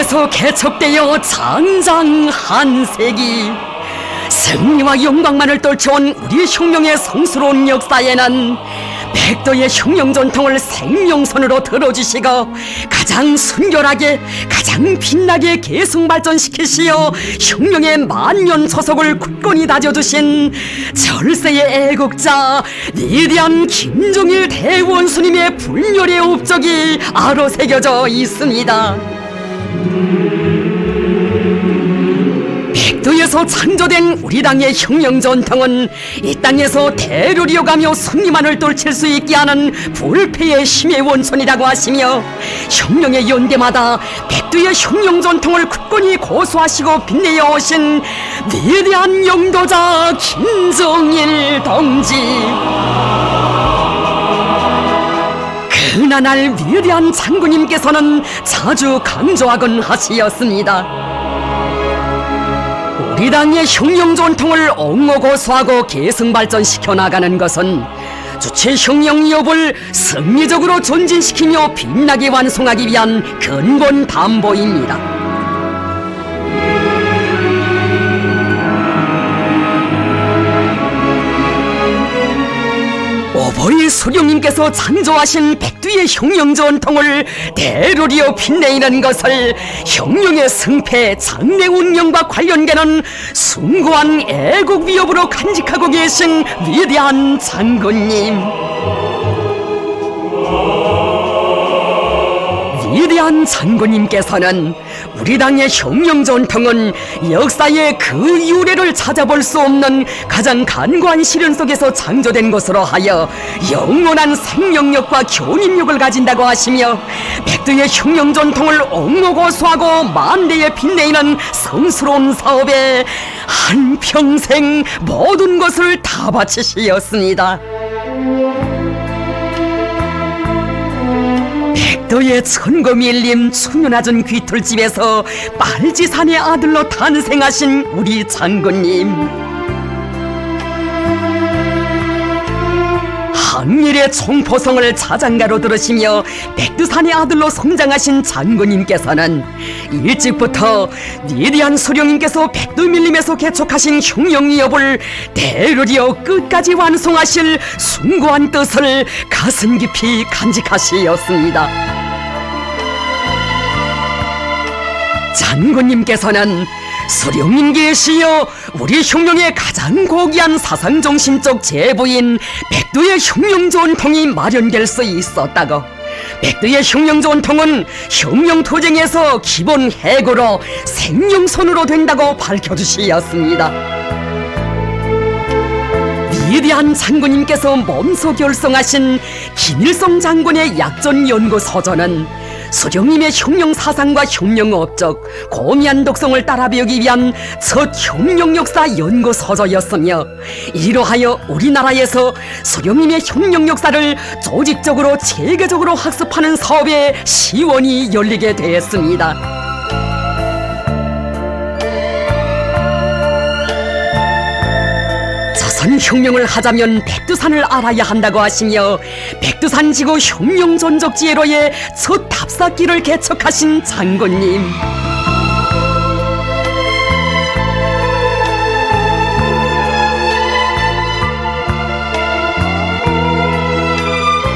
백두에서 개척되어 장장 한 세기, 승리와 영광만을 떨쳐온 우리 흉룡의 성스러운 역사에는 백도의 흉룡 전통을 생명선으로 들어주시고 가장 순결하게 가장 빛나게 계승 발전시키시어 흉룡의 만년 소속을 굳건히 다져주신 절세의 애국자 위대한 김종일 대원수님의 불멸의 업적이 아로새겨져 있습니다. 백두에서 창조된 우리 당의 흉룡 전통은 이 땅에서 대를 이어가며 승리만을 떨칠 수 있게 하는 불패의 힘의 원천이라고 하시며, 흉룡의 연대마다 백두의 흉룡 전통을 굳건히 고수하시고 빛내어 오신 위대한 영도자 김종일 동지, 그나날 위대한 장군님께서는 자주 강조하곤 하시었습니다. 우리 당의 흉룡 전통을 옹호 고수하고 계승 발전시켜 나가는 것은 주체 흉룡 이업을 승리적으로 전진시키며 빛나게 완성하기 위한 근본 담보입니다. 오보이 수령님께서 창조하신 백두의 흉룡 전통을 대를 이어 빛내는 것을 흉룡의 승패, 장래 운명과 관련되는 숭고한 애국 위협으로 간직하고 계신 위대한 장군님, 위대한 장군님께서는 우리 당의 흉룡 전통은 역사의 그 유래를 찾아볼 수 없는 가장 간과한 시련 속에서 창조된 것으로 하여 영원한 생명력과 교민력을 가진다고 하시며, 백두의 흉룡 전통을 옹호 고수하고 만대에 빛내는 성스러운 사업에 한평생 모든 것을 다 바치시었습니다. 백도의 천거 밀림 충윤하전 귀틀집에서 빨지산의 아들로 탄생하신 우리 장군님, 항일의 총포성을 자장가로 들으시며 백두산의 아들로 성장하신 장군님께서는 일찍부터 위대한 수령님께서 백두밀림에서 개척하신 흉룡이업을 대를 이어 끝까지 완성하실 숭고한 뜻을 가슴 깊이 간직하시었습니다. 장군님께서는 수령님 계시어 우리 흉룡의 가장 고귀한 사상정신적 제부인 백두의 흉룡 전통이 마련될 수 있었다고, 백두의 흉룡 전통은 흉룡 투쟁에서 기본 해고로 생명선으로 된다고 밝혀주시었습니다. 위대한 장군님께서 몸소 결성하신 김일성 장군의 약전 연구서전은 수령님의 흉룡 사상과 흉룡 업적, 고미한 독성을 따라 배우기 위한 첫 흉룡 역사 연구서저였으며, 이로하여 우리나라에서 수령님의 흉룡 역사를 조직적으로 체계적으로 학습하는 사업의 시원이 열리게 되었습니다. 조선 흉룡을 하자면 백두산을 알아야 한다고 하시며, 백두산 지구 흉룡 전적지혜로의 첫 답사길을 개척하신 장군님,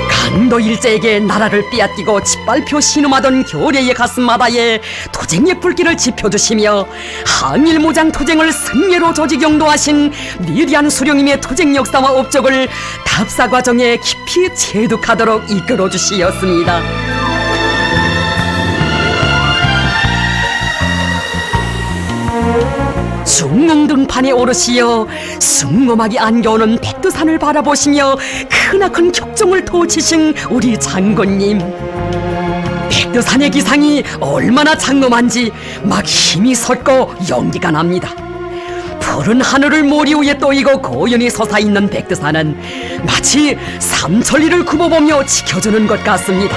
강도 일제에게 나라를 빼앗기고 짓밟혀 신음하던 교래의 가슴마다에 투쟁의 불길을 지펴주시며 항일무장 투쟁을 승리로 조직영도하신 위대한 수령님의 투쟁 역사와 업적을 답사 과정에 깊이 체득하도록 이끌어주시었습니다. 중릉등판에 오르시어 숭고하게 안겨오는 백두산을 바라보시며 크나큰 격정을 토치신 우리 장군님, 백두산의 기상이 얼마나 장엄한지 막 힘이 솟고 연기가 납니다. 푸른 하늘을 모리 위에 떠이고 고연히 솟아있는 백두산은 마치 삼천리를 굽어보며 지켜주는 것 같습니다.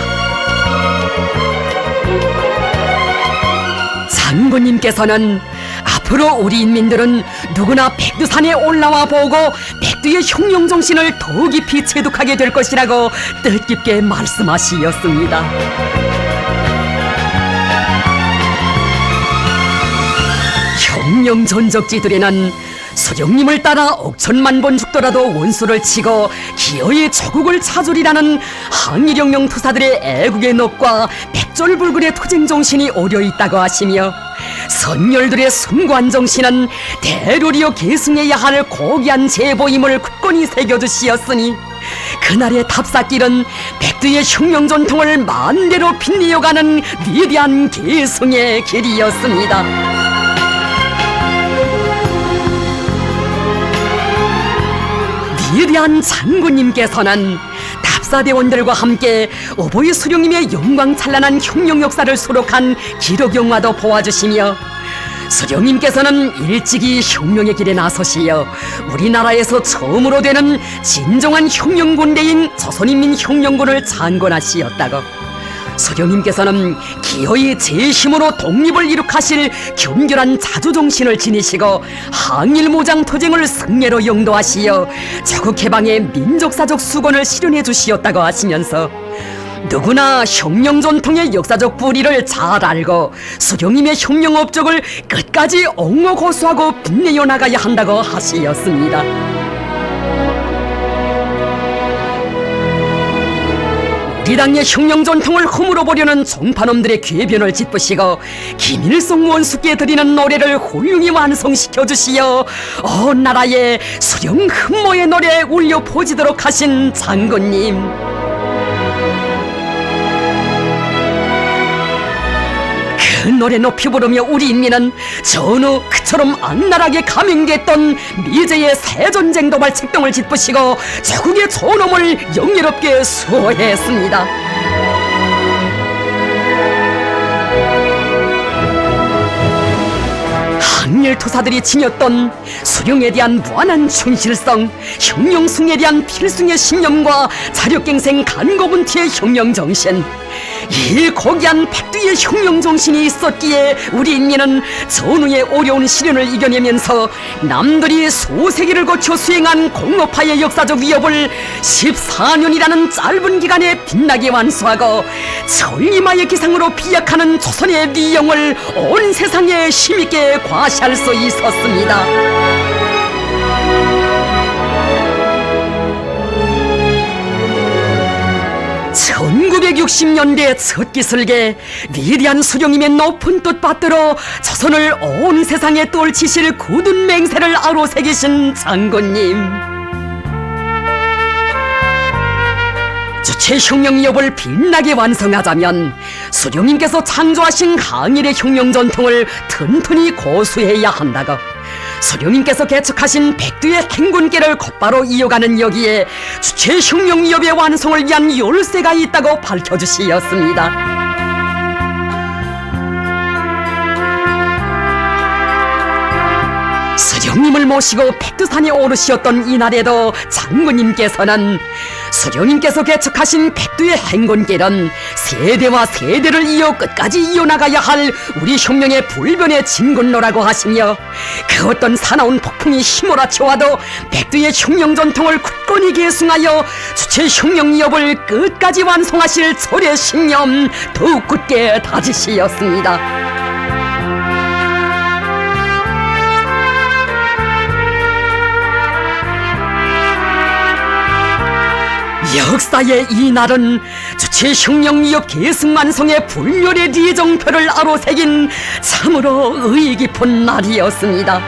장군님께서는 앞으로 우리 인민들은 누구나 백두산에 올라와 보고 백두의 흉룡 정신을 더 깊이 체득하게 될 것이라고 뜻깊게 말씀하시었습니다. 혁명 전적지들에는 수령님을 따라 억천만 번 죽더라도 원수를 치고 기어이 조국을 찾으리라는 항일혁명 투사들의 애국의 넋과 백절불굴의 투쟁 정신이 오려 있다고 하시며, 선열들의 숭고한 정신은 대로리어 계승해야 할 고귀한 제보임을 굳건히 새겨주시었으니, 그날의 탑사길은 백두의 혁명 전통을 만대로 빛내어가는 위대한 계승의 길이었습니다. 위대한 장군님께서는 탑사대원들과 함께 어버이 수령님의 영광찬란한 혁명 역사를 수록한 기록 영화도 보아주시며, 수령님께서는 일찍이 혁명의 길에 나서시어 우리나라에서 처음으로 되는 진정한 혁명군대인 조선인민혁명군을 창건하시었다고, 수령님께서는 기어이 제 힘으로 독립을 이룩하실 견결한 자주정신을 지니시고 항일무장 투쟁을 승례로 영도하시어 자국해방의 민족사적 수건을 실현해 주시었다고 하시면서, 누구나 혁명 전통의 역사적 뿌리를 잘 알고 수령님의 혁명 업적을 끝까지 옹호고수하고 빛내어 나가야 한다고 하시었습니다. 우리 당의 혁명 전통을 허물어 보려는 종파놈들의 궤변을 짚으시고 김일성 원수께 드리는 노래를 훌륭히 완성시켜 주시어 나라의 수령 흠모의 노래 울려 퍼지도록 하신 장군님, 그 노래 높이 부르며 우리 인민은 전후 그처럼 악랄하게 감행됐던 미제의 새전쟁 도발 책동을 짚으시고 조국의 존엄을 영예롭게 수호했습니다. 항일투사들이 지녔던 수령에 대한 무한한 충실성, 혁명승에 대한 필승의 신념과 자력갱생 간고분투의 혁명정신, 이 고귀한 백두의 혁명정신이 있었기에 우리 인민은 전후의 어려운 시련을 이겨내면서 남들이 수세기를 거쳐 수행한 공업화의 역사적 위협을 14년이라는 짧은 기간에 빛나게 완수하고 천리마의 기상으로 비약하는 조선의 위용을 온 세상에 힘있게 과시할 수 있었습니다. 1960년대 첫 기슬개 위대한 수령님의 높은 뜻 받들어 조선을 온 세상에 떨치실 굳은 맹세를 아로새기신 장군님, 주체 혁명이업을 빛나게 완성하자면 수령님께서 창조하신 항일의 혁명 전통을 튼튼히 고수해야 한다고, 수령님께서 개척하신 백두의 행군길을 곧바로 이어가는 여기에 주체 혁명이업의 완성을 위한 열쇠가 있다고 밝혀주시었습니다. 수령님을 모시고 백두산에 오르시었던 이날에도 장군님께서는 수령님께서 개척하신 백두의 행군길은 세대와 세대를 이어 끝까지 이어나가야 할 우리 혁명의 불변의 진군로라고 하시며, 그 어떤 사나운 폭풍이 휘몰아쳐와도 백두의 혁명 전통을 굳건히 계승하여 주체 혁명 이업을 끝까지 완성하실 철의 신념 더욱 굳게 다지시었습니다. 역사의 이 날은 주체 혁명이업 계승완성의 불멸의 리정표를 아로새긴 참으로 의의 깊은 날이었습니다.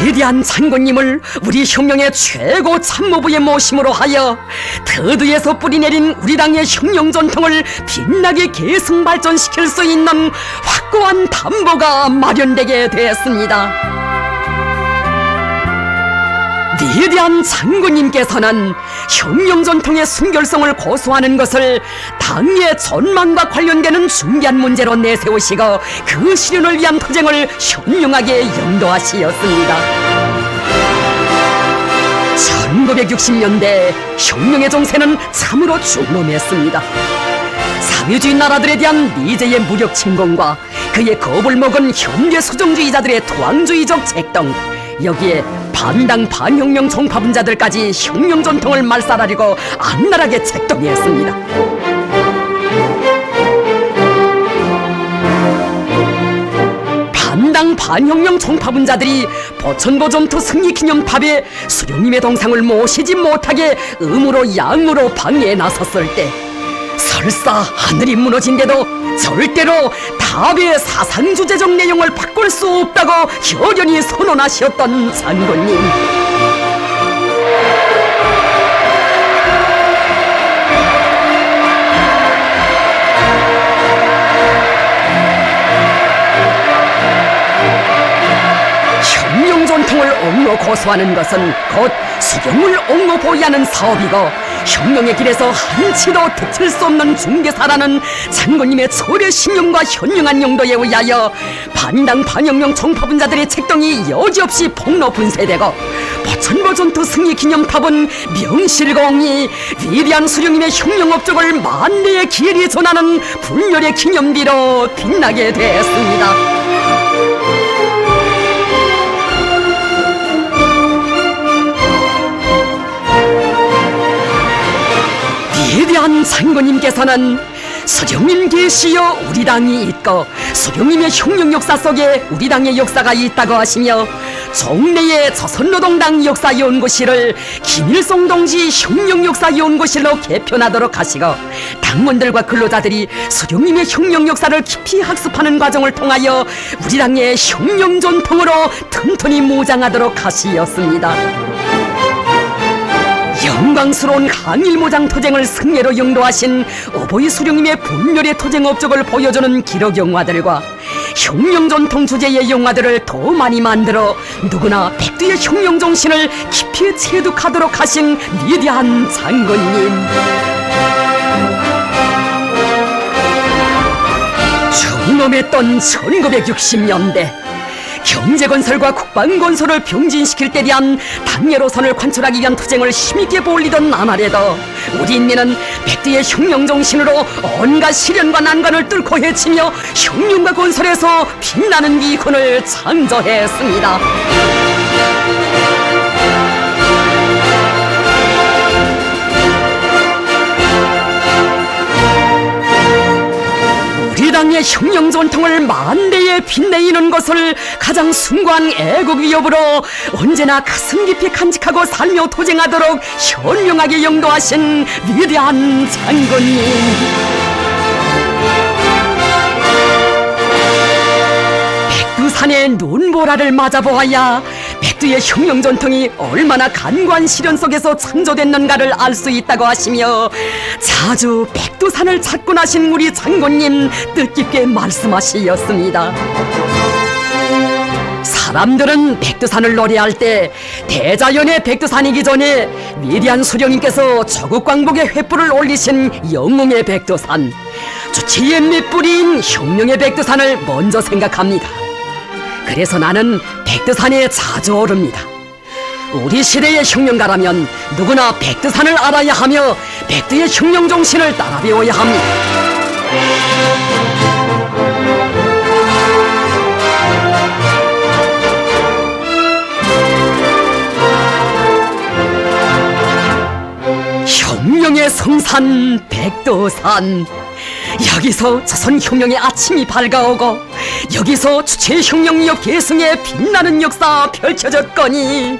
위대한 장군님을 우리 혁명의 최고 참모부의 모심으로 하여 터드에서 뿌리내린 우리 당의 혁명 전통을 빛나게 계승 발전시킬 수 있는 확고한 담보가 마련되게 되었습니다. 위대한 장군님께서는 혁명 전통의 순결성을 고수하는 것을 당의 전망과 관련되는 중대한 문제로 내세우시고 그 실현을 위한 투쟁을 현명하게 영도하시었습니다. 1960년대 혁명의 정세는 참으로 준엄했습니다. 사회주의 나라들에 대한 미제의 무력 침공과 그의 겁을 먹은 현대 수정주의자들의 토왕주의적 책동, 여기에 반당 반혁명 종파분자들까지 혁명 전통을 말살하려고 악랄하게 책동했습니다. 반당 반혁명 총파분자들이 보천보 전투 승리 기념탑에 수령님의 동상을 모시지 못하게 음으로 양으로 방해에 나섰을 때 설사 하늘이 무너진데도 절대로 탑의 사상주제적 내용을 바꿀 수 없다고 결연히 선언하셨던 장군님. 혁명전통을 옹로 고수하는 것은 곧 수령을 옹로 보위하는 사업이고 혁명의 길에서 한치도 그칠 수 없는 중개사라는 장군님의 초래 신용과 현명한 용도에 의하여 반당 반혁명 총파분자들의 책동이 여지없이 폭로 분쇄되고 보천보 전투 승리 기념탑은 명실공히 위대한 수령님의 혁명 업적을 만대의 기일이 전하는 불멸의 기념비로 빛나게 되었습니다. 위대한 장군님께서는 수령님 계시여 우리 당이 있고 수령님의 혁명 역사 속에 우리 당의 역사가 있다고 하시며 종래의 조선노동당 역사연구실을 김일성 동지 혁명 역사연구실로 개편하도록 하시고 당원들과 근로자들이 수령님의 혁명 역사를 깊이 학습하는 과정을 통하여 우리 당의 혁명 전통으로 튼튼히 무장하도록 하시었습니다. 영광스러운 항일무장 투쟁을 승리로 영도하신 어버이 수령님의 분멸의 투쟁 업적을 보여주는 기록 영화들과 혁명 전통 주제의 영화들을 더 많이 만들어 누구나 백두의 혁명 정신을 깊이 체득하도록 하신 위대한 장군님. 중놈했던 1960년대 경제건설과 국방건설을 병진시킬 때 대한 당예로선을 관철하기 위한 투쟁을 힘있게 벌이던 나날에도 우리 인민은 백두의 혁명정신으로 온갖 시련과 난관을 뚫고 헤치며 혁명과 건설에서 빛나는 미군을 창조했습니다. 우리 당의 혁명 전통을 만대에 빛내이는 것을 가장 숭고한 애국 위협으로 언제나 가슴 깊이 간직하고 살며 도쟁하도록 현명하게 영도하신 위대한 장군님. 백두산의 눈보라를 맞아보아야 백두의 혁명 전통이 얼마나 간과한 시련 속에서 창조됐는가를 알 수 있다고 하시며 자주 백두산을 찾고 나신 우리 장군님 뜻깊게 말씀하시었습니다. 사람들은 백두산을 노래할 때 대자연의 백두산이기 전에 위대한 수령님께서 조국광복의 횃불을 올리신 영웅의 백두산, 주치의 밑뿌리인 혁명의 백두산을 먼저 생각합니다. 그래서 나는 백두산에 자주 오릅니다. 우리 시대의 혁명가라면 누구나 백두산을 알아야 하며 백두의 혁명 정신을 따라 배워야 합니다. 혁명의 성산 백두산, 여기서 조선혁명의 아침이 밝아오고 여기서 주체혁명력 계승의 빛나는 역사 펼쳐졌거니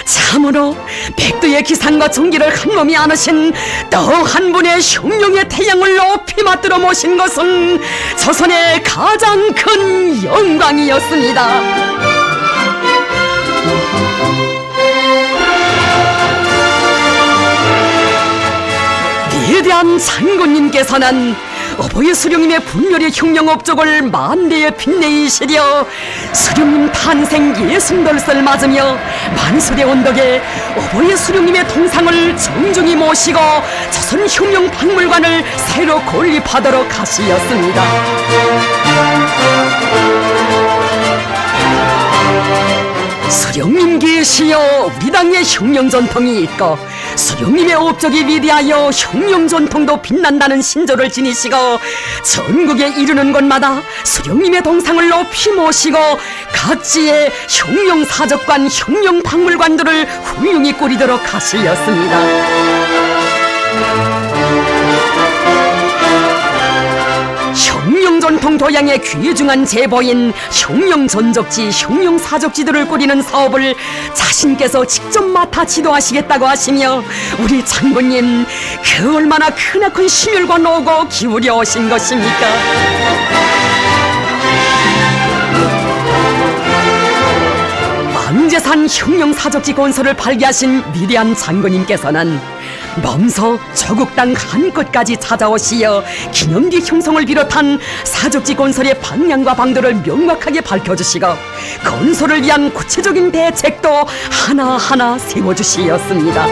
참으로 백두의 기상과 정기를 한몸이 안으신 또 한 분의 혁명의 태양을 높이 맞들어 모신 것은 조선의 가장 큰 영광이었습니다. 위대한 장군님께서는 어버이 수령님의 분멸의 혁명 업적을 만대에 빛내이시려 수령님 탄생 60돌을 맞으며 만수대 언덕에 어버이 수령님의 동상을 정중히 모시고 조선혁명박물관을 새로 건립하도록 하시었습니다. 수령님 계시여 우리 당의 혁명 전통이 있고 수령님의 업적이 위대하여 혁명 전통도 빛난다는 신조를 지니시고 전국에 이르는 곳마다 수령님의 동상을 높이 모시고 각지의 혁명 사적관, 혁명 박물관들을 훌륭히 꾸리도록 하시었습니다. 혁명 흉룡전통 교양의 귀중한 제보인 흉룡전적지, 흉룡사적지들을 꾸리는 사업을 자신께서 직접 맡아 지도하시겠다고 하시며 우리 장군님 그 얼마나 크나큰 심혈과 노고 기울여 오신 것입니까? 망제산 흉룡사적지 건설을 발기하신 위대한 장군님께서는 먼저 조국 땅 한 끝까지 찾아오시어 기념기 형성을 비롯한 사적지 건설의 방향과 방도를 명확하게 밝혀주시고 건설을 위한 구체적인 대책도 하나하나 세워주시었습니다.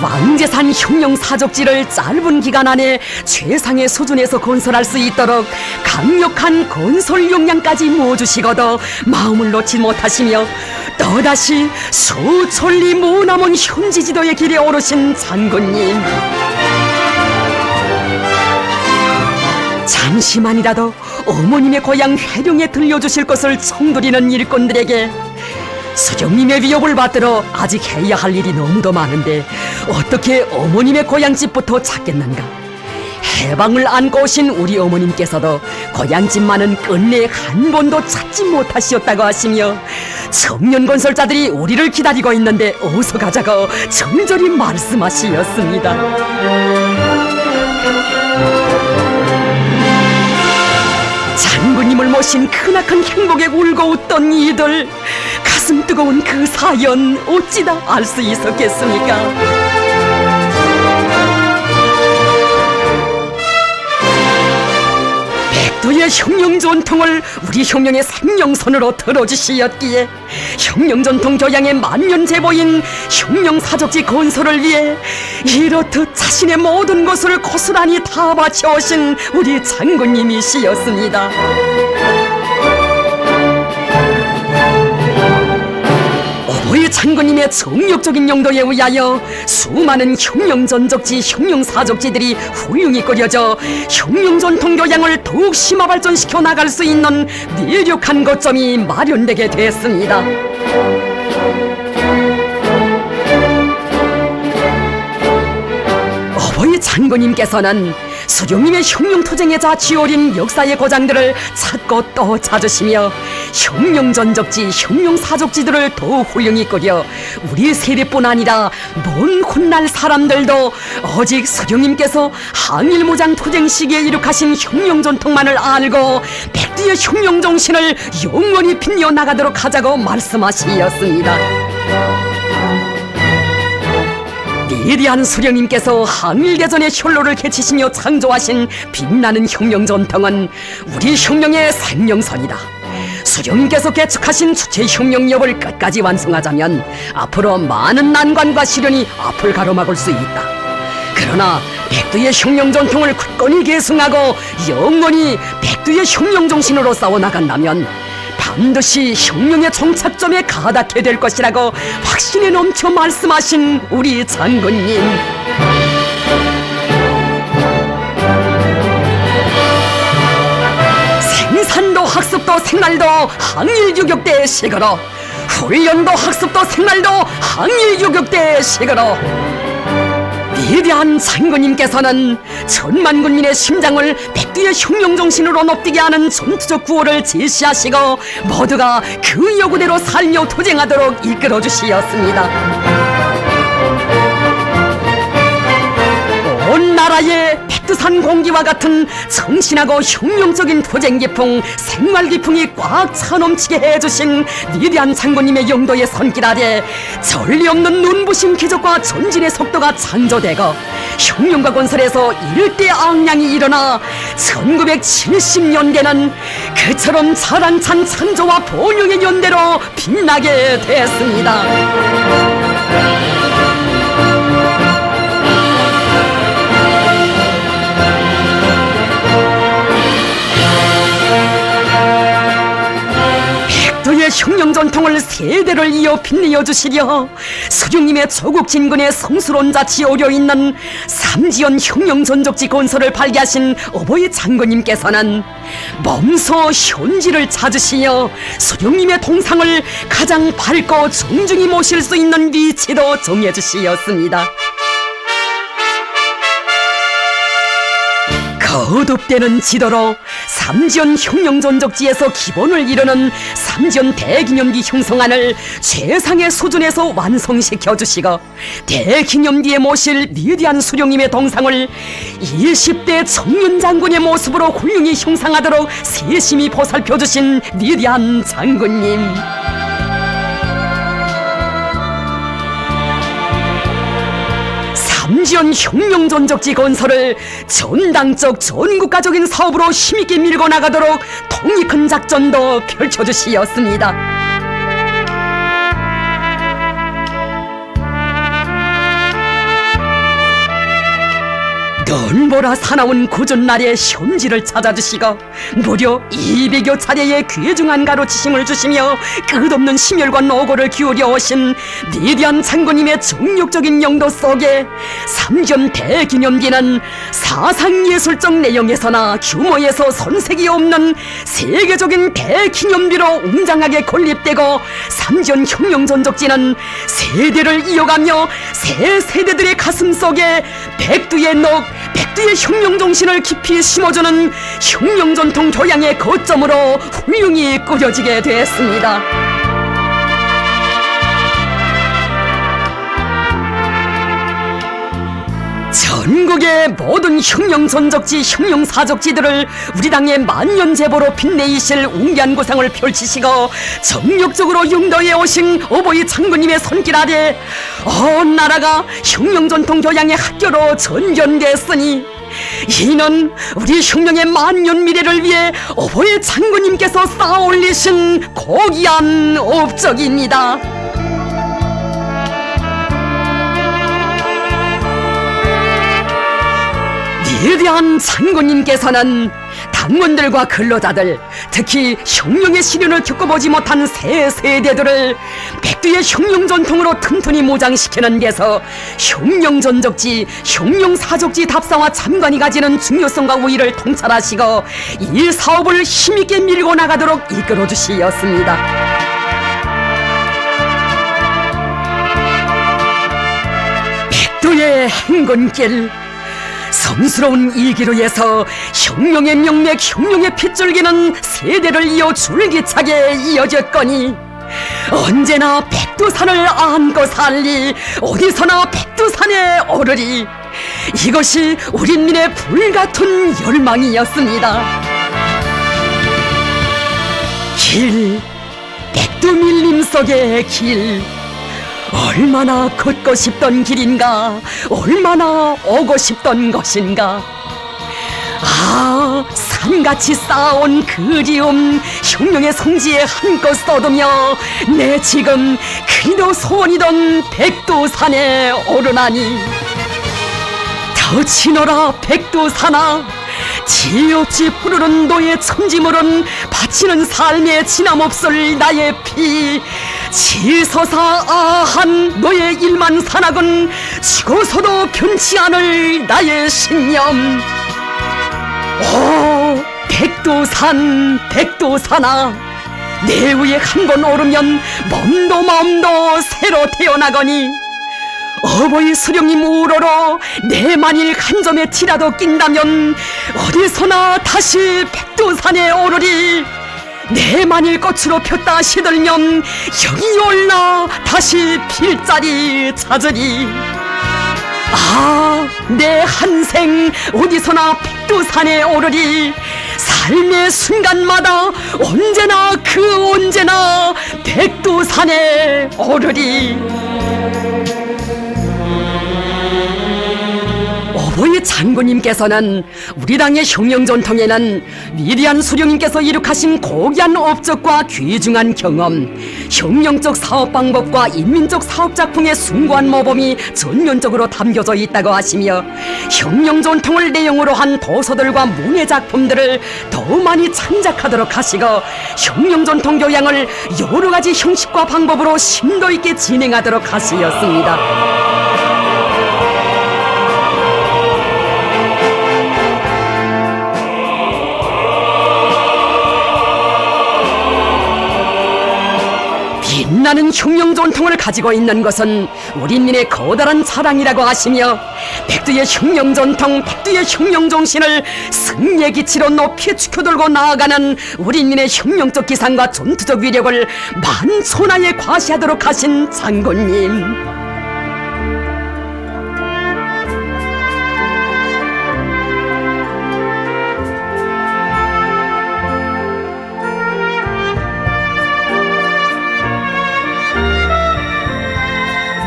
망제산 흉룡사적지를 짧은 기간 안에 최상의 수준에서 건설할 수 있도록 강력한 건설 역량까지 모아주시고도 마음을 놓지 못하시며 또다시 수천리 머나먼 현지지도의 길에 오르신 장군님, 잠시만이라도 어머님의 고향 회룡에 들려주실 것을 청드리는 일꾼들에게 수령님의 위협을 받들어 아직 해야 할 일이 너무도 많은데 어떻게 어머님의 고향집부터 찾겠는가? 해방을 안고 오신 우리 어머님께서도 고향집만은 끝내 한 번도 찾지 못하시었다고 하시며 청년건설자들이 우리를 기다리고 있는데 어서 가자고 절절히 말씀하시었습니다. 장군님을 모신 크나큰 행복에 울고 웃던 이들, 가슴 뜨거운 그 사연 어찌다 알 수 있었겠습니까? 백두의 흉룡전통을 우리 흉룡의 생명선으로 들어주시었기에 흉룡전통 교양의 만년제보인 흉룡사적지 건설을 위해 이렇듯 자신의 모든 것을 고스란히 다 바쳐오신 우리 장군님이시였습니다. 어버이 장군님의 정력적인 용도에 의하여 수많은 흉룡전적지, 흉룡사적지들이 훌륭히 꾸려져 흉룡전통 교양을 더욱 심화 발전시켜 나갈 수 있는 유력한 거점이 마련되게 됐습니다. 어버이 장군님께서는 수령님의 흉룡투쟁에 자취어린 역사의 고장들을 찾고 또 찾으시며 흉룡전적지, 흉룡사적지들을 더욱 훌륭히 꾸려 우리 세대뿐 아니라 먼 훗날 사람들도 오직 수령님께서 항일무장 투쟁 시기에 이룩하신 흉룡전통만을 알고 백두의 흉룡정신을 영원히 빛내어 나가도록 하자고 말씀하시었습니다. 위대한 수령님께서 항일대전의 혈로를 개치시며 창조하신 빛나는 흉룡전통은 우리 흉룡의 생명선이다. 수령님께서 개척하신 주체 흉룡엽을 끝까지 완성하자면 앞으로 많은 난관과 시련이 앞을 가로막을 수 있다. 그러나 백두의 흉룡전통을 굳건히 계승하고 영원히 백두의 흉룡정신으로 싸워나간다면 반드시 흉룡의 정착점에 가닿게 될 것이라고 확신에 넘쳐 말씀하신 우리 장군님. 생산도 학습도 생활도 항일유격대 식으로, 훈련도 학습도 생활도 항일유격대 식으로 위대한 장군님께서는 천만 군민의 심장을 백두의 흉룡정신으로 높이게 하는 전투적 구호를 제시하시고 모두가 그 요구대로 살며 투쟁하도록 이끌어주시었습니다. 온 나라의 백두산 공기와 같은 정신하고 흉룡적인 투쟁 기풍, 생활 기풍이 꽉 차넘치게 해주신 위대한 장군님의 용도의 손길 아래 전리 없는 눈부신 기적과 전진의 속도가 창조되고 흉룡과 건설에서 일대악량이 일어나 1970년대는 그처럼 자랑찬 창조와 번영의 연대로 빛나게 됐습니다. 흉룡전통을 세대를 이어 빛내어 주시려 수령님의 조국 진군의 성스러운 자치 오려있는 삼지연 흉룡전적지 건설을 발기하신 어버이 장군님께서는 몸소 현지를 찾으시어 수령님의 동상을 가장 밝고 정중히 모실 수 있는 위치로 정해주시었습니다. 거듭되는 지도로 삼지연 혁명전적지에서 기본을 이루는 삼지연 대기념비 형성안을 최상의 수준에서 완성시켜 주시고 대기념비에 모실 위대한 수령님의 동상을 20대 청년 장군의 모습으로 훌륭히 형상하도록 세심히 보살펴 주신 위대한 장군님, 삼지연 혁명전적지 건설을 전당적 전국가적인 사업으로 힘있게 밀고 나가도록 통익한 작전도 펼쳐주시었습니다. 눈보라 사나운 굳은 날에 현지를 찾아주시고 무려 200여 차례의 귀중한 가르치심을 주시며 끝없는 심혈과 노고를 기울여 오신 위대한 장군님의 정력적인 영도 속에 삼지연 대기념비는 사상예술적 내용에서나 규모에서 손색이 없는 세계적인 대기념비로 웅장하게 건립되고 삼지연 혁명전적지는 세대를 이어가며 새 세대들의 가슴 속에 백두의 녹, 백두의 혁명정신을 깊이 심어주는 혁명전통 교양의 거점으로 훌륭히 꾸려지게 되었습니다. 전국의 모든 혁명전적지, 혁명사적지들을 우리 당의 만년제보로 빛내이실 웅기한 구상을 펼치시고 정력적으로 융도해 오신 어버이 장군님의 손길 아래 온 나라가 혁명전통 교양의 학교로 전전됐으니 이는 우리 혁명의 만년 미래를 위해 어버이 장군님께서 쌓아 올리신 고귀한 업적입니다. 위대한 장군님께서는 당원들과 근로자들, 특히 혁명의 시련을 겪어보지 못한 새 세대들을 백두의 혁명 전통으로 튼튼히 무장시키는 데서 혁명전적지, 혁명사적지 답사와 참관이 가지는 중요성과 우위를 통찰하시고 이 사업을 힘있게 밀고 나가도록 이끌어 주시었습니다. 백두의 행군길, 성스러운 이 기로에서 혁명의 명맥, 혁명의 핏줄기는 세대를 이어 줄기차게 이어졌거니 언제나 백두산을 안고 살리, 어디서나 백두산에 오르리, 이것이 우리 민의 불같은 열망이었습니다. 길, 백두밀림 속의 길, 얼마나 걷고 싶던 길인가, 얼마나 오고 싶던 것인가. 아, 산같이 쌓아온 그리움, 혁명의 성지에 한껏 쏟으며 내 지금 그리도 소원이던 백두산에 오르나니 더 치노라 백두산아, 지없이 푸르른 너의 천지물은 바치는 삶에 지남없을 나의 피, 지서사아한 너의 일만 산악은 죽어서도 변치 않을 나의 신념. 오 백두산, 백두산아, 내 위에 한 번 오르면 몸도 마음도 새로 태어나거니 어버이 수령님 우러러 내 만일 한 점의 티라도 낀다면 어디서나 다시 백두산에 오르리. 내 만일 꽃으로 폈다 시들면 여기 올라 다시 필 자리 찾으리. 아, 내 한생 어디서나 백두산에 오르리. 삶의 순간마다 언제나 그 언제나 백두산에 오르리. 어버이 장군님께서는 우리 당의 혁명전통에는 위대한 수령님께서 이룩하신 고귀한 업적과 귀중한 경험, 혁명적 사업 방법과 인민적 사업 작품의 숭고한 모범이 전면적으로 담겨져 있다고 하시며 혁명전통을 내용으로 한 도서들과 문예작품들을 더 많이 창작하도록 하시고 혁명전통 교양을 여러가지 형식과 방법으로 심도 있게 진행하도록 하시었습니다. 빛나는 흉령전통을 가지고 있는 것은 우리 인민의 거대한 자랑이라고 하시며 백두의 흉령전통, 백두의 흉령정신을 승리의 기치로 높이 축혀들고 나아가는 우리 인민의 흉령적 기상과 전투적 위력을 만천하에 과시하도록 하신 장군님,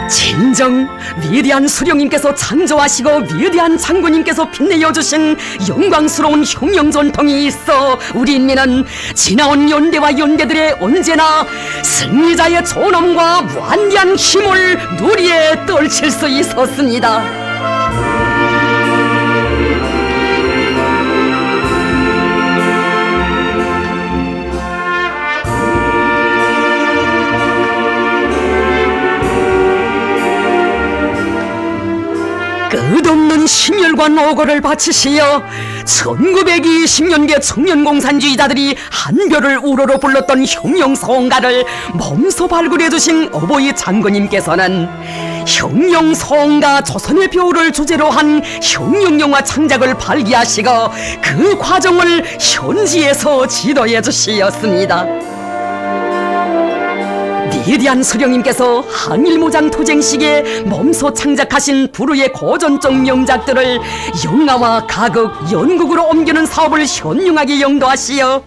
진정 위대한 수령님께서 창조하시고 위대한 장군님께서 빛내어주신 영광스러운 흉령전통이 있어 우리 인민은 지나온 연대와 연대들의 언제나 승리자의 존엄과 완대한 힘을 누리에 떨칠 수 있었습니다. 끝없는 심혈과 노고를 바치시어 1920년대 청년공산주의자들이 한별을 우러러 불렀던 흉령성가를 몸소 발굴해주신 어버이 장군님께서는 흉령성가 조선의 벼울을 주제로 한 흉령영화 창작을 발기하시고 그 과정을 현지에서 지도해 주시었습니다. 위대한 수령님께서 항일무장 투쟁 시기에 몸소 창작하신 불후의 고전적 명작들을 영화와 가극, 연극으로 옮기는 사업을 현명하게 영도하시어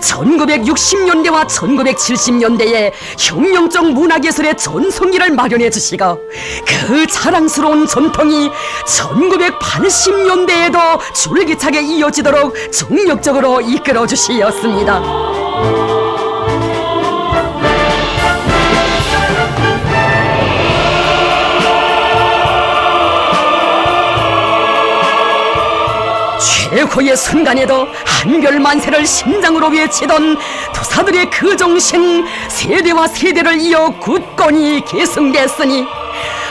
1960년대와 1970년대에 흉령적 문화예술의 전성기를 마련해 주시고 그 자랑스러운 전통이 1980년대에도 줄기차게 이어지도록 정력적으로 이끌어 주시었습니다. 최고의 순간에도 한별만세를 심장으로 외치던 도사들의 그 정신, 세대와 세대를 이어 굳건히 계승됐으니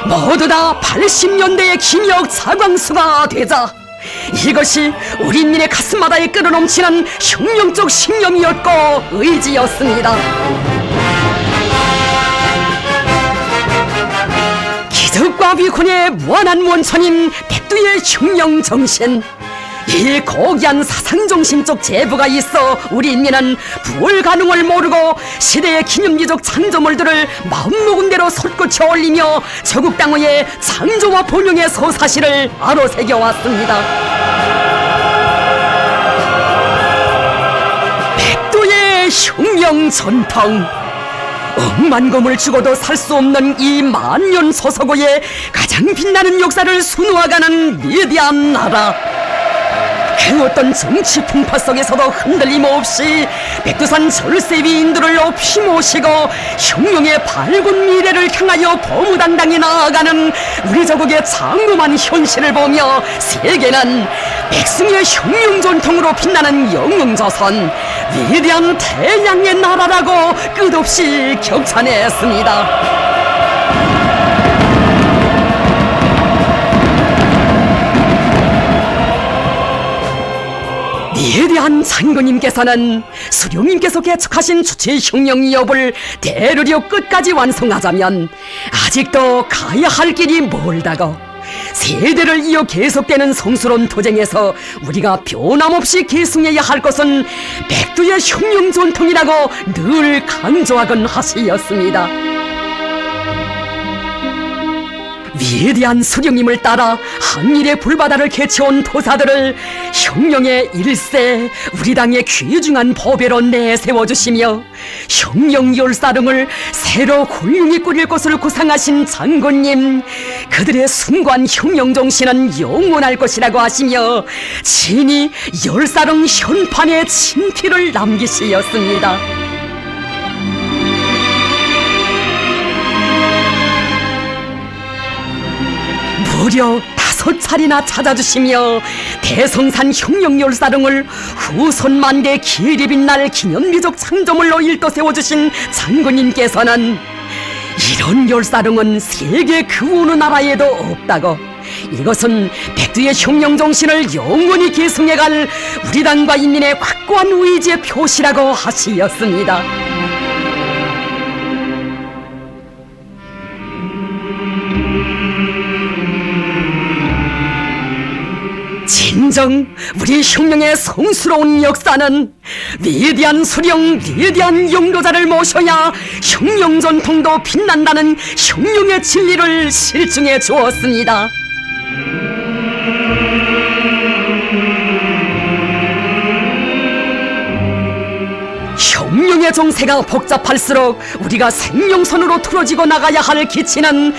모두 다 80년대의 김혁 자광수가 되자 이것이 우리 인민의 가슴마다에 끌어넘치는 흉령적 신념이었고 의지였습니다. 기적과 비콘의 무한한 원천인 백두의 흉령정신, 이 고귀한 사상정신적 제부가 있어 우리 인민은 불가능을 모르고 시대의 기념비적 창조물들을 마음먹은 대로 솟구쳐 올리며 저국 땅의 창조와 번영의 서사시를 아로새겨왔습니다. 백두의 흉령전통, 억만금을 주고도 살 수 없는 이 만년 서서고의 가장 빛나는 역사를 수놓아가는 위대한 나라, 그 어떤 정치 풍파 속에서도 흔들림 없이 백두산 절세 위인들을 높이 모시고 흉령의 밝은 미래를 향하여 범우당당히 나아가는 우리 조국의 장엄한 현실을 보며 세계는 백승의 흉령 전통으로 빛나는 영웅조선, 위대한 태양의 나라라고 끝없이 격찬했습니다. 위대한 장군님께서는 수령님께서 개척하신 주체 흉령이업을 대르려 끝까지 완성하자면 아직도 가야 할 길이 멀다고, 세대를 이어 계속되는 성스러운 투쟁에서 우리가 변함없이 계승해야 할 것은 백두의 흉령 전통이라고 늘 강조하곤 하시었습니다. 위대한 수령님을 따라 항일의 불바다를 개쳐온 도사들을 흉령의 일세, 우리 당의 귀중한 보배로 내세워주시며 흉령 열사릉을 새로 훌륭히 꾸릴 것을 구상하신 장군님, 그들의 숭고한 흉령 정신은 영원할 것이라고 하시며 친히 열사릉 현판에 친필을 남기시었습니다. 무려 5차례나 찾아주시며 대성산 흉령열사릉을 후손만대 길이 빛날 기념비적 창조물로 일도 세워주신 장군님께서는 이런 열사릉은 세계 그 어느 나라에도 없다고, 이것은 백두의 흉령 정신을 영원히 계승해갈 우리 당과 인민의 확고한 의지의 표시라고 하시었습니다. 진정 우리 혁명의 성스러운 역사는 위대한 수령, 위대한 용도자를 모셔야 혁명 전통도 빛난다는 혁명의 진리를 실증해 주었습니다. 혁명의 정세가 복잡할수록 우리가 생명선으로 틀어지고 나가야 할 기치는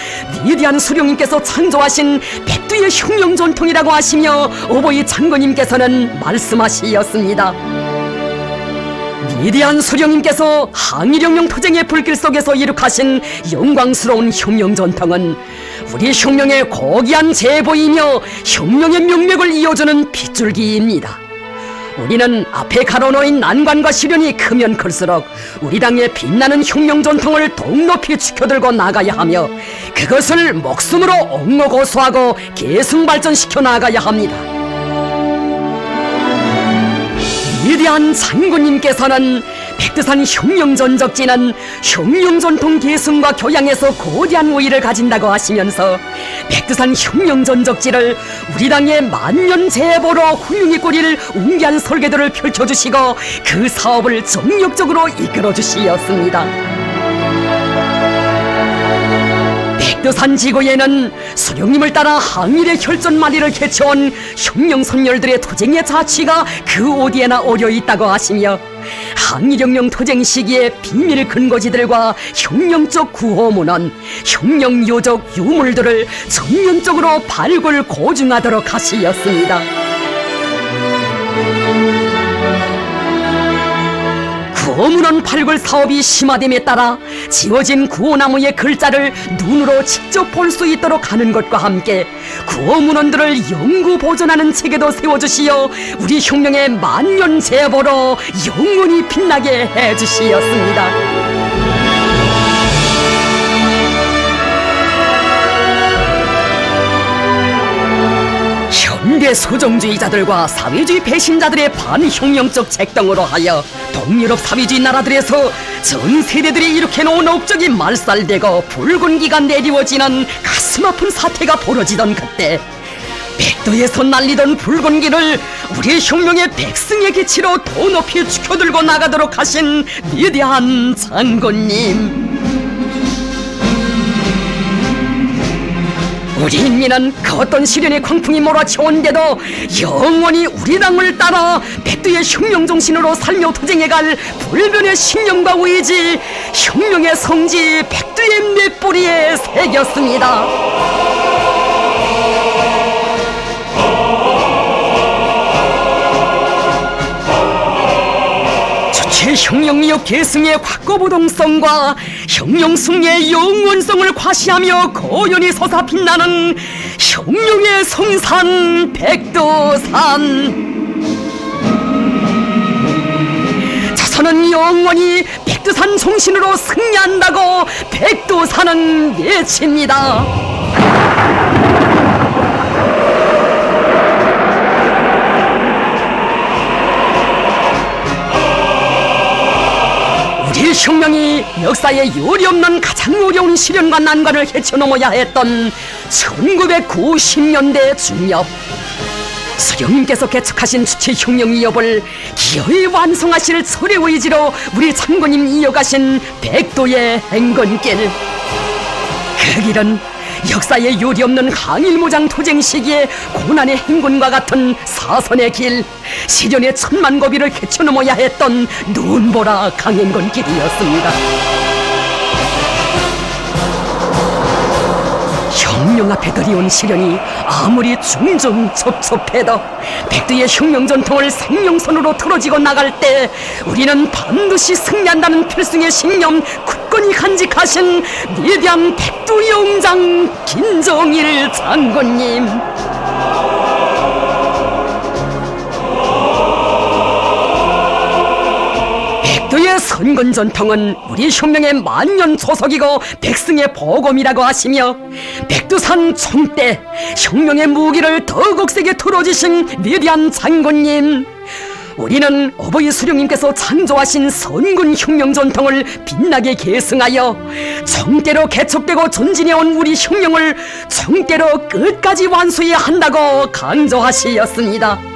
위대한 수령님께서 창조하신 백두의 혁명 전통이라고 하시며 오보이 장군님께서는 말씀하시었습니다. 위대한 수령님께서 항일혁명 투쟁의 불길 속에서 이룩하신 영광스러운 혁명 전통은 우리 혁명의 고귀한 제보이며 혁명의 명맥을 이어주는 빗줄기입니다. 우리는 앞에 가로놓인 난관과 시련이 크면 클수록 우리 당의 빛나는 혁명 전통을 더욱 높이 지켜들고 나가야 하며 그것을 목숨으로 옹호고수하고 계승 발전시켜 나가야 합니다. 위대한 장군님께서는 백두산 혁명전적지는 혁명전통 계승과 교양에서 거대한 우위를 가진다고 하시면서 백두산 혁명전적지를 우리 당의 만년 제보로 훌륭히 꾸릴 웅기한 설계도를 펼쳐주시고 그 사업을 정력적으로 이끌어주시었습니다. 백두산 지구에는 수령님을 따라 항일의 혈전마리를 개최온 혁명선열들의 투쟁의 자취가 그 어디에나 어려 있다고 하시며 항일혁명 투쟁 시기의 비밀 근거지들과 혁명적 구호문헌, 혁명 요적 유물들을 전면적으로 발굴 고증하도록 하시었습니다. 구호문헌 발굴 사업이 심화됨에 따라 지워진 구호나무의 글자를 눈으로 직접 볼 수 있도록 하는 것과 함께 구호문헌들을 영구 보존하는 체계도 세워주시어 우리 혁명의 만년 제보로 영원히 빛나게 해주시었습니다. 현대 소정주의자들과 사회주의 배신자들의 반혁명적 책동으로 하여 동유럽 사회주의 나라들에서 전 세대들이 일으켜놓은 업적이 말살되고 붉은기가 내리워지는 가슴 아픈 사태가 벌어지던 그때 백도에서 날리던 붉은기를 우리 혁명의 백승의 기치로 더 높이 지켜들고 나가도록 하신 위대한 장군님, 우리 인민은 그 어떤 시련의 광풍이 몰아쳐온데도 영원히 우리 당을 따라 백두의 혁명 정신으로 살며 투쟁해갈 불변의 신념과 의지, 혁명의 성지 백두의 맷뿌리에 새겼습니다. 혁명력 계승의 확고부동성과 혁명승리의 영원성을 과시하며 고연히 솟아 빛나는 혁명의 성산 백두산, 자선은 영원히 백두산 정신으로 승리한다고 백두산은 외칩니다. 우리 혁명이 역사에 요리없는 가장 어려운 시련과 난관을 헤쳐넘어야 했던 1990년대 중엽, 수령님께서 개척하신 주체혁명위협을 기어이 완성하실 철의 의지로 우리 장군님 이어가신 백도의 행건길, 그 길은 역사에 요리없는 항일무장 투쟁 시기에 고난의 행군과 같은 사선의 길, 시련의 천만 고비를 헤쳐넘어야 했던 눈보라 강행군길이었습니다. 혁명 앞에 들이온 시련이 아무리 중중첩첩해도 백두의 혁명 전통을 생명선으로 틀어지고 나갈 때 우리는 반드시 승리한다는 필승의 신념 굳건히 간직하신 위대한 백두 영장 김정일 장군님, 백두의 선군 전통은 우리 혁명의 만년 초석이고 백승의 보검이라고 하시며 백두산 총대 혁명의 무기를 더욱 세게 틀어지신 위대한 장군님, 우리는 어버이 수령님께서 창조하신 선군 혁명 전통을 빛나게 계승하여 총대로 개척되고 전진해온 우리 혁명을 총대로 끝까지 완수해야 한다고 강조하시었습니다.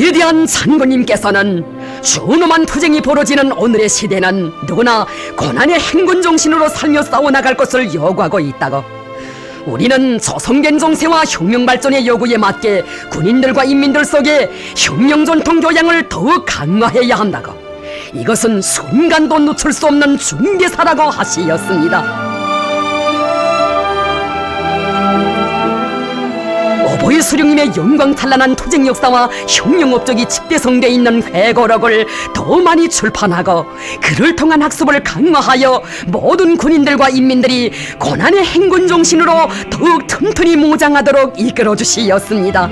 위대한 장군님께서는 준엄한 투쟁이 벌어지는 오늘의 시대는 누구나 고난의 행군 정신으로 살며 싸워나갈 것을 요구하고 있다고. 우리는 저성된 정세와 혁명 발전의 요구에 맞게 군인들과 인민들 속에 혁명 전통 교양을 더욱 강화해야 한다고. 이것은 순간도 놓칠 수 없는 중대사라고 하시었습니다. 오보이 수령님의 영광찬란한 투쟁 역사와 혁명 업적이 집대성돼 있는 회고록을 더 많이 출판하고 그를 통한 학습을 강화하여 모든 군인들과 인민들이 고난의 행군 정신으로 더욱 튼튼히 무장하도록 이끌어 주시었습니다.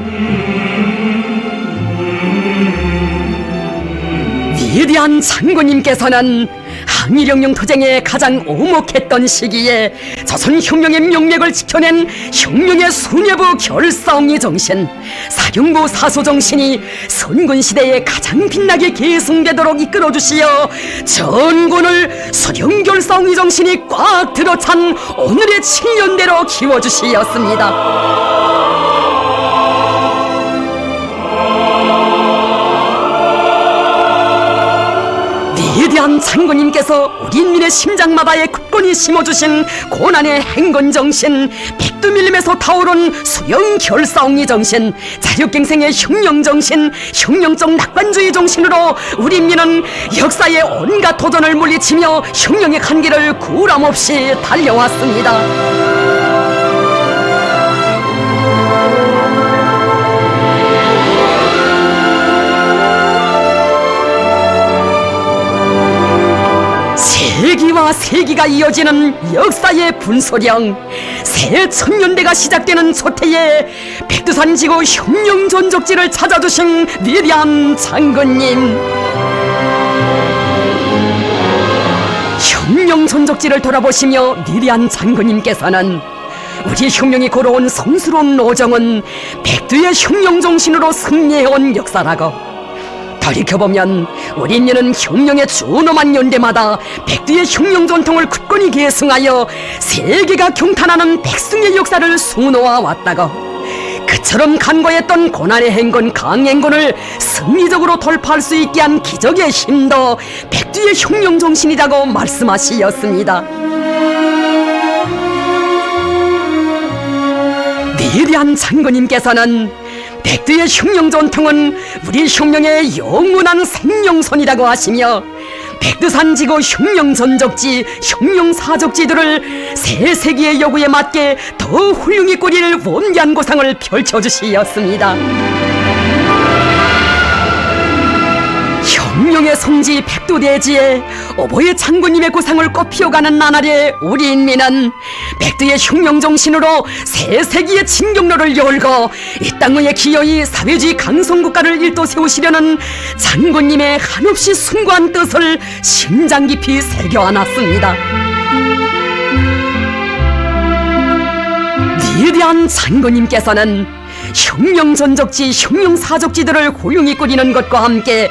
위대한 장군님께서는 항일혁명 투쟁에 가장 오목했던 시기에 조선혁명의 명맥을 지켜낸 혁명의 수뇌부 결사옹의 정신, 사령부 사수정신이 선군시대에 가장 빛나게 계승되도록 이끌어주시어 전군을 수령결사옹의 정신이 꽉 들어찬 오늘의 칠년대로 키워주시었습니다. 위대한 장군님께서 우리 인민의 심장마다에 굳건히 심어주신 고난의 행군정신, 백두밀림에서 타오른 수령결사옹의 정신, 자력갱생의 혁명정신, 혁명적 낙관주의 정신으로 우리 인민은 역사의 온갖 도전을 물리치며 혁명의 한계를 구람없이 달려왔습니다. 세기와 세기가 이어지는 역사의 분소령, 새 천년대가 시작되는 초태에 백두산지구 혁명전적지를 찾아주신 위대한 장군님, 혁명전적지를 돌아보시며 위대한 장군님께서는 우리 혁명이 걸어온 성스러운 노정은 백두의 혁명정신으로 승리해온 역사라고. 돌이켜보면 우리 인민은 혁명의 준엄한 연대마다 백두의 혁명 전통을 굳건히 계승하여 세계가 경탄하는 백승의 역사를 수놓아 왔다고. 그처럼 간과했던 고난의 행군 강행군을 승리적으로 돌파할 수 있게 한 기적의 힘도 백두의 혁명 정신이라고 말씀하시었습니다. 위대한 장군님께서는 백두의 혁명 전통은 우리 혁명의 영원한 생명선이라고 하시며 백두산지구 혁명 전적지, 혁명 사적지들을 새 세기의 요구에 맞게 더 훌륭히 꾸릴 원대한 고상을 펼쳐주시었습니다. 혁명의 성지 백두대지에 오보의 장군님의 고상을 꽃피워가는 나날에 우리 인민은 백두의 혁명정신으로 새 세기의 진경로를 열고 이 땅에 기어이 사회주의 강성국가를 일도 세우시려는 장군님의 한없이 숭고한 뜻을 심장 깊이 새겨안았습니다. 위대한 장군님께서는 혁명전적지, 혁명사적지들을 훌륭히 꾸리는 것과 함께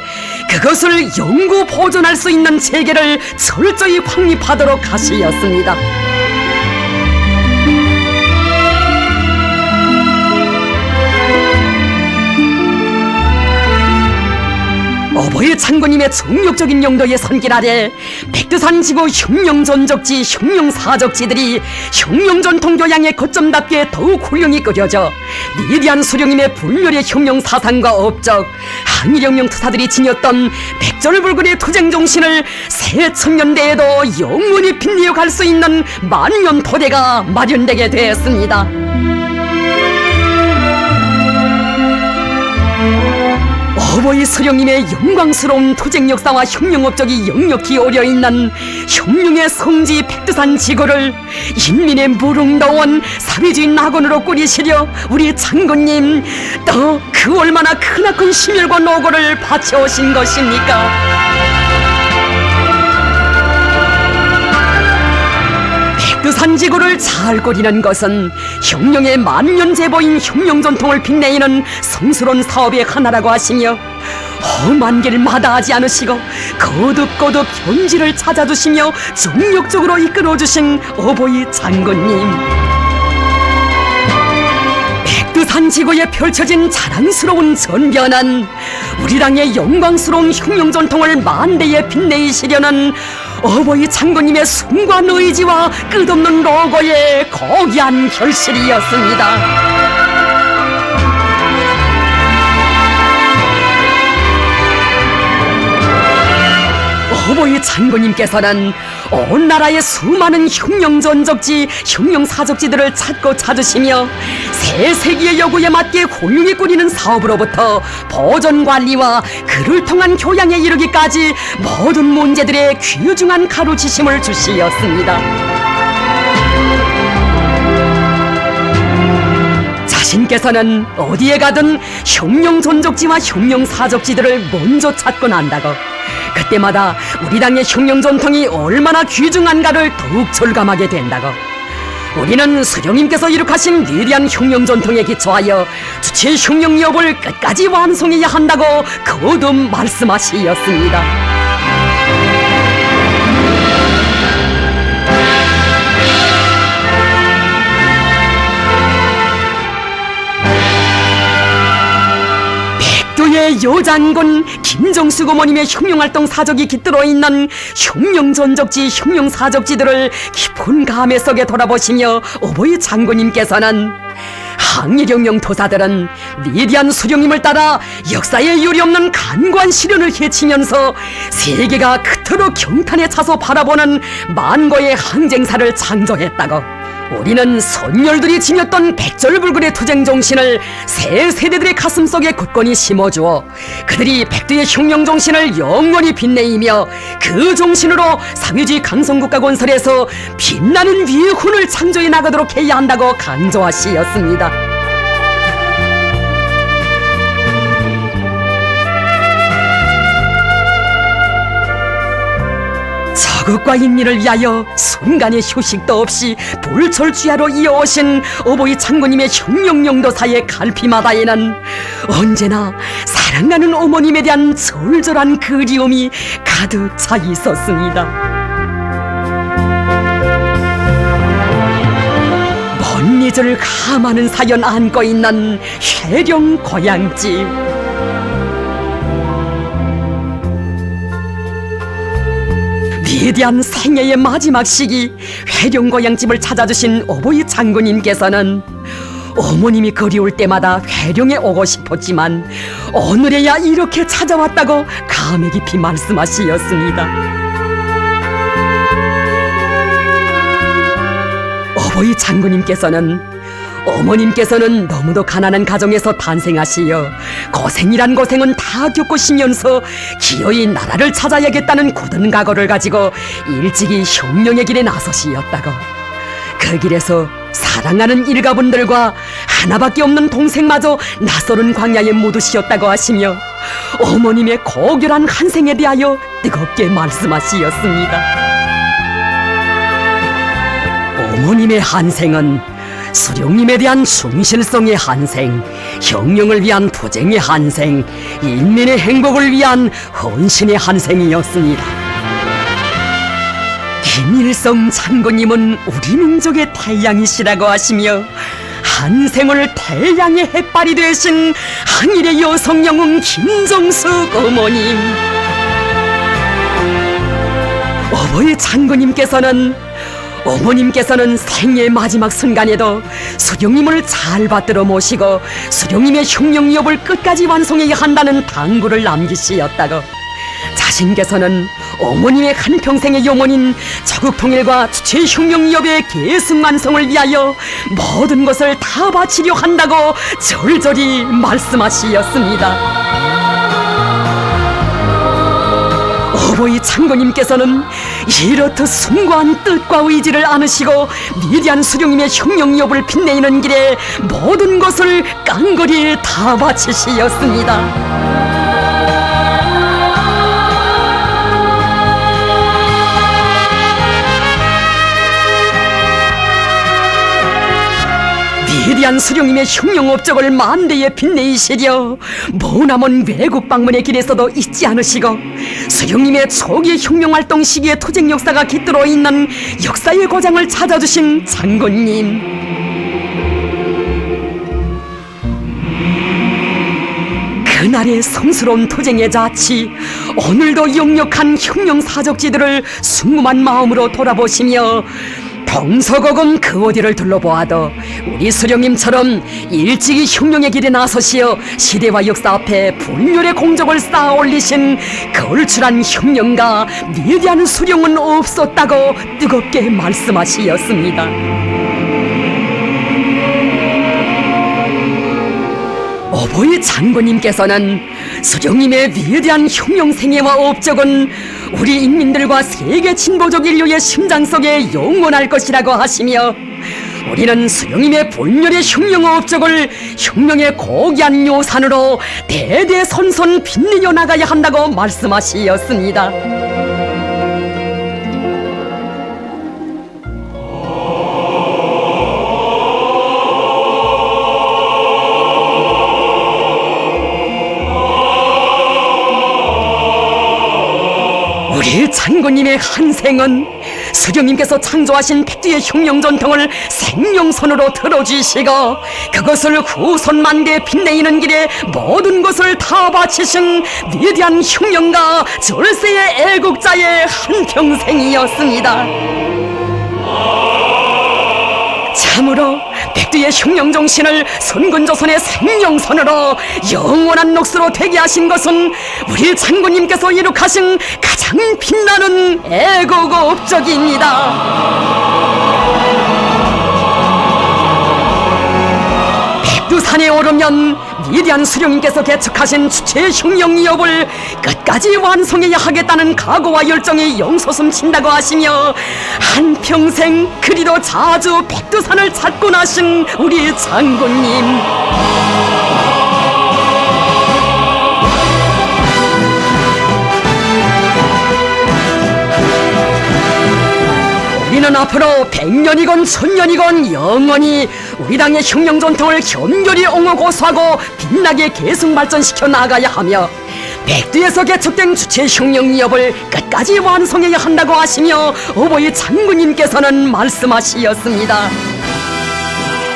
그것을 영구 보존할 수 있는 체계를 철저히 확립하도록 하시었습니다. 오보의 장군님의 정력적인 용도의 손길 아래 백두산지구 혁명전적지, 혁명사적지들이 혁명전통 교양의 거점답게 더욱 훌륭히 끓여져 위대한 수령님의 불멸의 혁명사상과 업적, 항일혁명 투사들이 지녔던 백절불굴의 투쟁정신을 새 천년대에도 영원히 빛내어 갈 수 있는 만년 토대가 마련되게 되었습니다. 오보이 수령님의 영광스러운 투쟁 역사와 혁명 업적이 역력히 어려있는 혁명의 성지 백두산 지구를 인민의 무릉다원 사회주의 낙원으로 꾸리시려 우리 장군님 또 그 얼마나 크나큰 심혈과 노고를 바쳐오신 것입니까? 백두산지구를 잘 꾸리는 것은 혁명의 만년제보인 혁명전통을 빛내는 성스러운 사업의 하나라고 하시며 험한 길 마다하지 않으시고 거듭거듭 현지를 찾아주시며 정력적으로 이끌어주신 오보이 장군님, 백두산지구에 펼쳐진 자랑스러운 전변은 우리 당의 영광스러운 혁명 전통을 만대에 빛내시려는 어버이 장군님의 숭고한 의지와 끝없는 노고의 거기한 결실이었습니다. 어버이 장군님께서는 온 나라의 수많은 혁명전적지, 혁명사적지들을 찾고 찾으시며 새 세기의 요구에 맞게 훌륭히 꾸리는 사업으로부터 보존관리와 그를 통한 교양에 이르기까지 모든 문제들의 귀중한 가르치심을 주시었습니다. 자신께서는 어디에 가든 혁명전적지와 혁명사적지들을 먼저 찾고 난다고, 그때마다 우리 당의 혁명 전통이 얼마나 귀중한가를 더욱 절감하게 된다고, 우리는 수령님께서 이룩하신 위대한 혁명 전통에 기초하여 주체 혁명업을 끝까지 완성해야 한다고 거듭 말씀하시었습니다. 백두의 여장군 김정숙 어머님의 혁명활동 사적이 깃들어 있는 혁명전적지, 혁명사적지들을 깊은 감회 속에 돌아보시며 어버이 장군님께서는 항일혁명 도사들은 위대한 수령님을 따라 역사에 유례없는 간과한 시련을 헤치면서 세계가 그토록 경탄에 차서 바라보는 만고의 항쟁사를 창조했다고, 우리는 선열들이 지녔던 백절불굴의 투쟁 정신을 새 세대들의 가슴속에 굳건히 심어주어 그들이 백두의 혁명 정신을 영원히 빛내이며 그 정신으로 사회주의 강성국가 건설에서 빛나는 위훈을 창조해 나가도록 해야 한다고 강조하시었습니다. 저국과 인민을 위하여 순간의 휴식도 없이 불철주야로 이어오신 어버이 장군님의 혁명영도사의 갈피마다에는 언제나 사랑하는 어머님에 대한 절절한 그리움이 가득 차 있었습니다. 먼 잊을 감하는 사연 안고 있는 회령 고향집. 위대한 생애의 마지막 시기 회령 고향집을 찾아주신 어버이 장군님께서는 어머님이 그리울 때마다 회령에 오고 싶었지만 오늘에야 이렇게 찾아왔다고 감회 깊이 말씀하시었습니다. 어버이 장군님께서는 어머님께서는 너무도 가난한 가정에서 탄생하시어 고생이란 고생은 다 겪으시면서 기어이 나라를 찾아야겠다는 굳은 각오를 가지고 일찍이 혁명의 길에 나서시었다고, 그 길에서 사랑하는 일가분들과 하나밖에 없는 동생마저 낯설은 광야에 묻으시었다고 하시며 어머님의 고결한 한생에 대하여 뜨겁게 말씀하시었습니다. 어머님의 한생은 수령님에 대한 충실성의 한생, 혁명을 위한 투쟁의 한생, 인민의 행복을 위한 헌신의 한생이었습니다. 김일성 장군님은 우리 민족의 태양이시라고 하시며 한생을 태양의 햇발이 되신 항일의 여성 영웅 김정숙 어머님, 어버이 장군님께서는 생애의 마지막 순간에도 수령님을 잘 받들어 모시고 수령님의 혁명업을 끝까지 완성해야 한다는 당부를 남기시었다고, 자신께서는 어머님의 한평생의 영혼인 자국통일과 주체혁명업의 계승완성을 위하여 모든 것을 다 바치려 한다고 절절히 말씀하시었습니다. 어버이 장군님께서는 이렇듯 숭고한 뜻과 의지를 안으시고 위대한 수령님의 혁명업을 빛내는 길에 모든 것을 깡그리 다 바치시었습니다. 위대한 수령님의 혁명 업적을 만대에 빛내시려 머나먼 외국 방문의 길에서도 잊지 않으시고 수령님의 초기 혁명활동 시기의 투쟁 역사가 깃들어 있는 역사의 고장을 찾아주신 장군님, 그날의 성스러운 투쟁의 자치, 오늘도 역력한 혁명 사적지들을 순금한 마음으로 돌아보시며 동서고금 그 어디를 둘러보아도 우리 수령님처럼 일찍이 혁명의 길에 나서시어 시대와 역사 앞에 불멸의 공적을 쌓아 올리신 걸출한 혁명가 위대한 수령은 없었다고 뜨겁게 말씀하시었습니다. 오보이 장군님께서는 수령님의 위대한 혁명 생애와 업적은 우리 인민들과 세계 진보적 인류의 심장 속에 영원할 것이라고 하시며, 우리는 수령님의 본열의 혁명 업적을 혁명의 고귀한 요산으로 대대손손 빛내어 나가야 한다고 말씀하시었습니다. 우리 장군님의 한 생은 수령님께서 창조하신 백두의 혁명 전통을 생명선으로 들어주시고 그것을 후손만대에 빛내이는 길에 모든 것을 다 바치신 위대한 혁명가 절세의 애국자의 한평생이었습니다. 참으로 백두의 혁명 정신을 선근조선의 생명선으로 영원한 녹수로 되게 하신 것은 우리 장군님께서 이룩하신 가장 빛나는 애국 업적입니다. 백두산에 오르면 위대한 수령님께서 개척하신 주체 혁명 이업을 끝까지 완성해야 하겠다는 각오와 열정이 영솟음친다고 하시며 한평생 그리도 자주 백두산을 찾고 나신 우리 장군님, 우리는 앞으로 100년이건 1000년이건 영원히 우리 당의 혁명 전통을 견고히 옹호고수하고 빛나게 계속 발전시켜 나가야 하며 백두에서 개척된 주체 혁명 이업을 끝까지 완성해야 한다고 하시며 오보이 장군님께서는 말씀하시었습니다.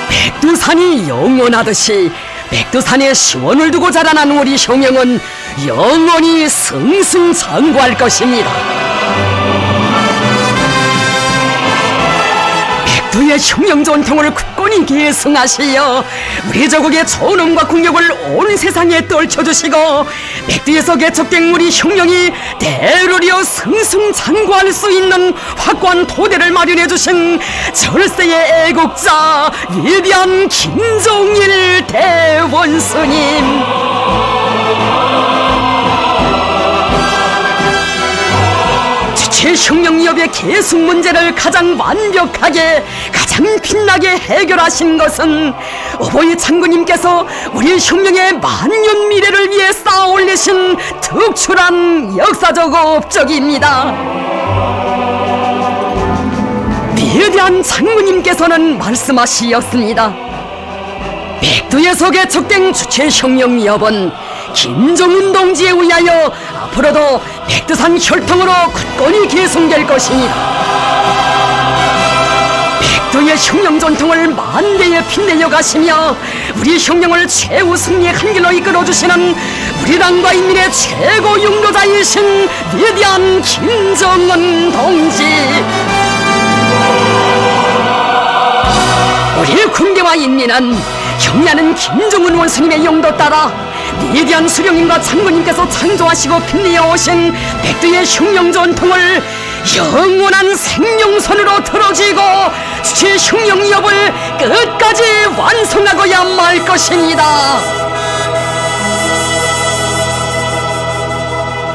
백두산이 영원하듯이 백두산에 시원을 두고 자라난 우리 혁명은 영원히 승승장구할 것입니다. 백두의 혁명 전통을 굳건히 계승하시어 우리 조국의 존엄과 국력을 온 세상에 떨쳐주시고 백두에서 개척된 우리 혁명이 대로리어 승승장구할 수 있는 확고한 토대를 마련해 주신 절세의 애국자 위대한 김종일 대원수님, 혁명이업의 계승 문제를 가장 완벽하게 가장 빛나게 해결하신 것은 오보이 장군님께서 우리 혁명의 만년 미래를 위해 쌓아 올리신 특출한 역사적 업적입니다. 위대한 장군님께서는 말씀하시었습니다. 백두에서 개척된 주체 혁명 이업은 김정은 동지에 의하여 앞으로도 백두산 혈통으로 굳건히 계승될 것입니다. 백두의 혁명 전통을 만대에 빛내려 가시며 우리 혁명을 최후 승리의 한 길로 이끌어주시는 우리 당과 인민의 최고 용도자이신 위대한 김정은 동지, 우리 군대와 인민은 경례하는 김정은 원수님의 용도 따라 위대한 수령님과 장군님께서 창조하시고 빛내어 오신 백두의 혁명 전통을 영원한 생명선으로 들어지고 주체 혁명 이업을 끝까지 완성하고야 말 것입니다.